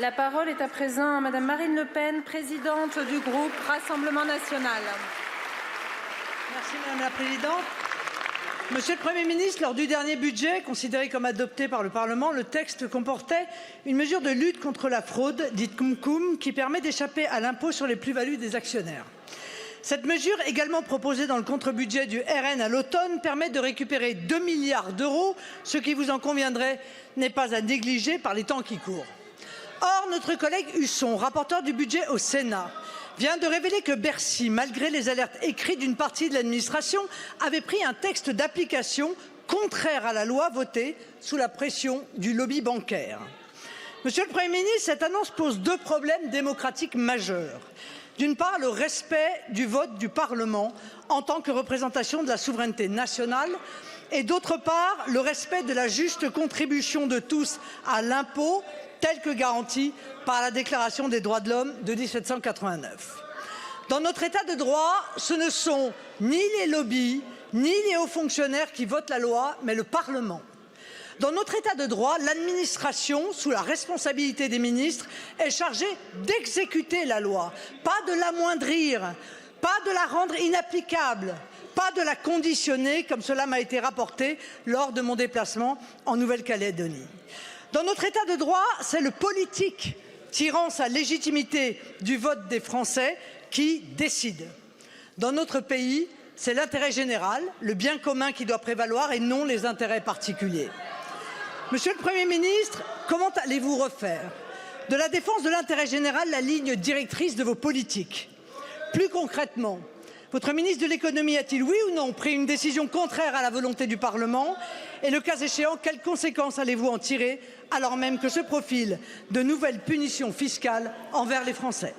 La parole est à présent à Madame Marine Le Pen, présidente du groupe Rassemblement national. Merci Madame la Présidente. Monsieur le Premier ministre, lors du dernier budget, considéré comme adopté par le Parlement, le texte comportait une mesure de lutte contre la fraude, dite Cumcum, qui permet d'échapper à l'impôt sur les plus-values des actionnaires. Cette mesure, également proposée dans le contre-budget du RN à l'automne, permet de récupérer 2 milliards d'euros, ce qui, vous en conviendrez, n'est pas à négliger par les temps qui courent. Or, notre collègue Husson, rapporteur du budget au Sénat, vient de révéler que Bercy, malgré les alertes écrites d'une partie de l'administration, avait pris un texte d'application contraire à la loi votée sous la pression du lobby bancaire. Monsieur le Premier ministre, cette annonce pose 2 problèmes démocratiques majeurs. D'une part, le respect du vote du Parlement en tant que représentation de la souveraineté nationale, et d'autre part, le respect de la juste contribution de tous à l'impôt, tel que garanti par la Déclaration des droits de l'homme de 1789. Dans notre État de droit, ce ne sont ni les lobbies, ni les hauts fonctionnaires qui votent la loi, mais le Parlement. Dans notre État de droit, l'administration, sous la responsabilité des ministres, est chargée d'exécuter la loi, pas de l'amoindrir, pas de la rendre inapplicable, pas de la conditionner, comme cela m'a été rapporté lors de mon déplacement en Nouvelle-Calédonie. Dans notre État de droit, c'est le politique, tirant sa légitimité du vote des Français, qui décide. Dans notre pays, c'est l'intérêt général, le bien commun qui doit prévaloir et non les intérêts particuliers. Monsieur le Premier ministre, comment allez-vous refaire de la défense de l'intérêt général la ligne directrice de vos politiques? Plus concrètement, votre ministre de l'économie a-t-il, oui ou non, pris une décision contraire à la volonté du Parlement? Et le cas échéant, quelles conséquences allez-vous en tirer, alors même que se profilent de nouvelles punitions fiscales envers les Français?